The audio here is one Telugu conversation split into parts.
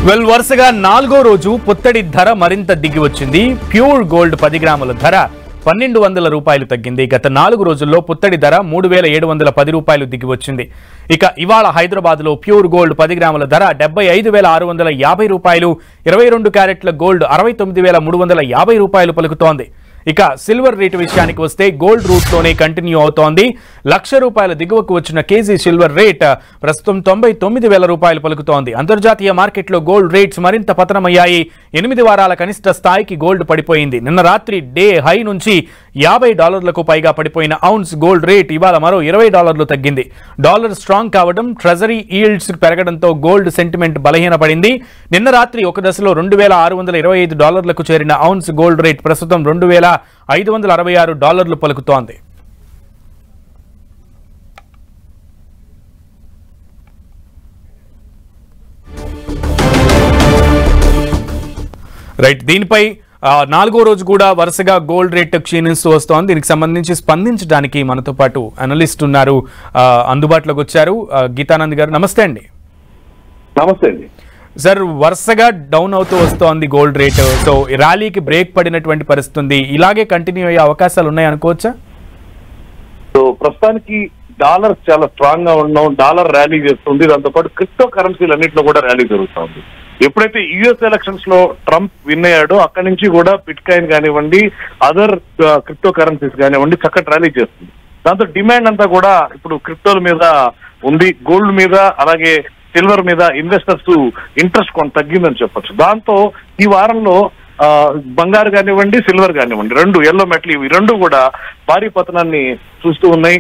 వెల్ వరుసగా 4వ రోజు పుత్తడి ధర మరింత దిగి వచ్చింది. ప్యూర్ గోల్డ్ 10 గ్రాముల ధర 1200 రూపాయలు తగ్గింది. గత 4 రోజుల్లో పుత్తడి ధర 3710 రూపాయలు దిగి వచ్చింది. ఇక ఇవాళ హైదరాబాద్ లో ప్యూర్ గోల్డ్ 10 గ్రాముల ధర 75650 రూపాయలు, 22 క్యారెట్ల గోల్డ్ 69350 రూపాయలు పలుకుతోంది. ఇక సిల్వర్ రేటు విషయానికి వస్తే గోల్డ్ రూట్ లోనే కంటిన్యూ అవుతోంది. ₹1,00,000 దిగువకు వచ్చిన కేజీ సిల్వర్ రేట్ ప్రస్తుతం 99,000 రూపాయలు పలుకుతోంది. అంతర్జాతీయ మార్కెట్లో గోల్డ్ రేట్స్ మరింత పతనమయ్యాయి. 8 వారాల కనిష్ట స్థాయికి గోల్డ్ పడిపోయింది. నిన్న రాత్రి డే హై నుంచి $50లకు పైగా పడిపోయిన ఔన్స్ గోల్డ్ రేట్ ఇవాళ మరో $20 తగ్గింది. డాలర్ స్ట్రాంగ్ కావడం, ట్రెజరీ ఈల్డ్స్ పెరగడంతో గోల్డ్ సెంటిమెంట్ బలహీనపడింది. నిన్న రాత్రి ఒక దశలో $2,625లకు చేరిన ఔన్స్ గోల్డ్ రేట్ ప్రస్తుతం $2,566 పలుకుతోంది. రైట్, దీనిపై 4వ రోజు కూడా వరుసగా గోల్డ్ రేట్ క్షీణిస్తూ వస్తోంది. దీనికి సంబంధించి స్పందించడానికి మనతో పాటు అనలిస్ట్ ఉన్నారు, అందుబాటులోకి వచ్చారు. గీతానంద్ గారు నమస్తే అండి. నమస్తే అండి సార్. వరుసగా డౌన్ అవుతూ వస్తోంది గోల్డ్ రేట్. సో ర్యాలీకి బ్రేక్ పడినటువంటి పరిస్థితి ఉంది. ఇలాగే కంటిన్యూ అయ్యే అవకాశాలు ఉన్నాయి అనుకోవచ్చా? సో ప్రస్తుతానికి డాలర్ చాలా స్ట్రాంగ్ గా ఉన్నాం, డాలర్ ర్యాలీ చేస్తుంది. దాంతోపాటు క్రిప్టో కరెన్సీలు అన్నింటిలో కూడా ర్యాలీ జరుగుతుంది. ఎప్పుడైతే యుఎస్ ఎలక్షన్స్ లో ట్రంప్ విన్ అయ్యాడో అక్కడి నుంచి కూడా బిట్ కాయిన్ కానివ్వండి, అదర్ క్రిప్టో కరెన్సీస్ కానివ్వండి చక్కటి ర్యాలీ చేస్తుంది. దాంతో డిమాండ్ అంతా కూడా ఇప్పుడు క్రిప్టోల మీద ఉంది. గోల్డ్ మీద అలాగే సిల్వర్ మీద ఇన్వెస్టర్స్ ఇంట్రెస్ట్ కొంత తగ్గిందని చెప్పొచ్చు. దాంతో ఈ వారంలో బంగారు కానివ్వండి, సిల్వర్ కానివ్వండి, రెండు ఎల్లో మెటల్ ఇవి రెండు కూడా భారీ పతనాన్ని చూస్తూ ఉన్నాయి.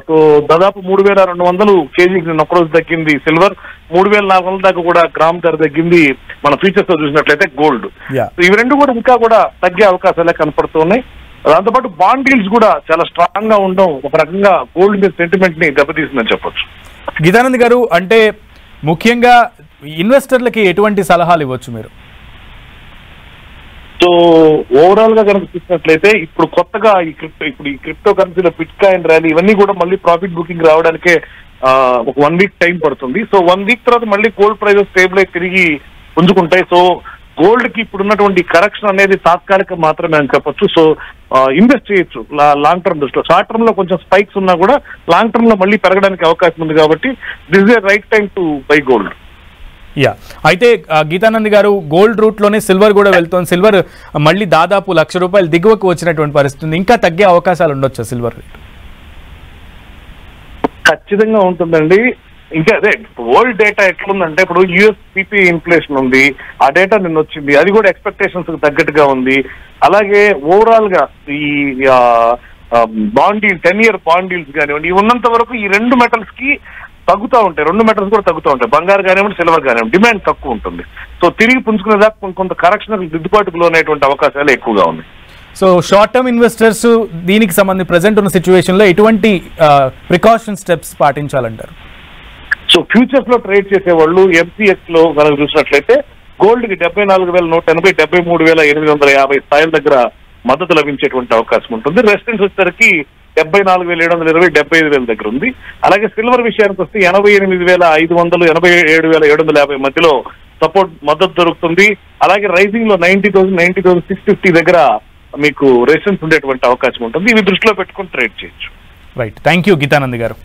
సో దాదాపు 3,200 కేజీకి నిన్న ఒక్కరోజు తగ్గింది సిల్వర్, 3,400 దాకా కూడా గ్రామ్ ధర తగ్గింది. మన ఫ్యూచర్స్ లో చూసినట్లయితే గోల్డ్, ఇవి రెండు కూడా ఇంకా కూడా తగ్గే అవకాశాలే కనపడుతున్నాయి. దాంతోపాటు బాండ్ డీల్స్ కూడా చాలా స్ట్రాంగ్ గా ఉండడం ఒక రకంగా గోల్డ్ మీద సెంటిమెంట్ ని దెబ్బతీసిందని చెప్పొచ్చు. గీతానంద్ గారు, అంటే ముఖ్యంగా ఇన్వెస్టర్లకి ఎటువంటి సలహాలు ఇవ్వచ్చు మీరు? సో ఓవరాల్ గా కనుక చూసినట్లయితే ఇప్పుడు కొత్తగా ఈ క్రిప్టో కరెన్సీలో బిట్ కాయిన్ ర్యాలీ ఇవన్నీ కూడా మళ్ళీ ప్రాఫిట్ బుకింగ్ రావడానికే ఒక 1 వీక్ టైం పడుతుంది. సో 1 వీక్ తర్వాత మళ్ళీ గోల్డ్ ప్రైజెస్ స్టేబుల్ అయి తిరిగి పుంజుకుంటాయి. సో గోల్డ్ కి ఇప్పుడున్నటువంటి కరెక్షన్ అనేది తాత్కాలికం మాత్రమే అని చెప్పొచ్చు. సో ఇన్వెస్ట్ చేయొచ్చు లాంగ్ టర్మ్ దృష్టిలో. షార్ట్ టర్మ్ లో కొంచెం స్పైక్స్ ఉన్నా కూడా లాంగ్ టర్మ్ లో మళ్ళీ పెరగడానికి అవకాశం ఉంది. కాబట్టి this is right time to buy gold. అయితే గీతానంద్ గారు, గోల్డ్ రూట్ లోనే సిల్వర్ కూడా వెళ్తోంది. సిల్వర్ మళ్ళీ దాదాపు ₹1,00,000 దిగువకు వచ్చినటువంటి పరిస్థితి. ఇంకా తగ్గే అవకాశాలు ఉండొచ్చా సిల్వర్ రేట్? ఖచ్చితంగా ఉంటుందండి. ఇంకా అదే వరల్డ్ డేటా ఎట్లుందంటే ఇప్పుడు యుఎస్ సిపిఐ ఇన్ఫ్లేషన్ ఉంది, ఆ డేటా నిన్న వచ్చింది, అది కూడా ఎక్స్పెక్టేషన్స్ కి తగ్గట్టుగా ఉంది. అలాగే ఓవరాల్ గా ఈ bond deal 10-year bond deals కానివ్వండి ఇవి ఉన్నంత వరకు ఈ రెండు మెటల్స్ కి తగ్గుతూ ఉంటాయి. రెండు మెటల్స్ కూడా తగ్గుతూ ఉంటాయి, బంగారు కానివ్వండి సిల్వర్ కానివ్వండి. డిమాండ్ తక్కువ ఉంటుంది. సో తిరిగి పుంజుకునేదాకా కొంత కరెక్షన్ దిద్దుబాటుకు లోనైనటువంటి అవకాశాలు ఎక్కువగా ఉన్నాయి. సో షార్ట్ టర్మ్ ఇన్వెస్టర్స్ దీనికి సంబంధించి ప్రెసెంట్ ఉన్న సిచ్యువేషన్ లో ఎటువంటి ప్రికాషన్ స్టెప్స్ పాటించాలంటారు? సో ఫ్యూచర్స్ లో ట్రేడ్ చేసే వాళ్ళు ఎంసీఎక్స్ లో కనుక చూసినట్లయితే గోల్డ్ కి 74,180, 73,850 స్థాయిల దగ్గర మద్దతు లభించేటువంటి అవకాశం ఉంటుంది. రెసిస్టెన్స్ వచ్చేసరికి 74,720, 75,000 దగ్గర ఉంది. అలాగే సిల్వర్ విషయానికి వస్తే 88,500, 87,750 మధ్యలో సపోర్ట్ మద్దతు దొరుకుతుంది. అలాగే రైజింగ్ లో 90,000, 90,650 దగ్గర మీకు రెసిస్టెన్స్ ఉండేటువంటి అవకాశం ఉంటుంది. ఇవి దృష్టిలో పెట్టుకుని ట్రేడ్ చేయొచ్చు. రైట్, థ్యాంక్ యూ గీతానంద్ గారు.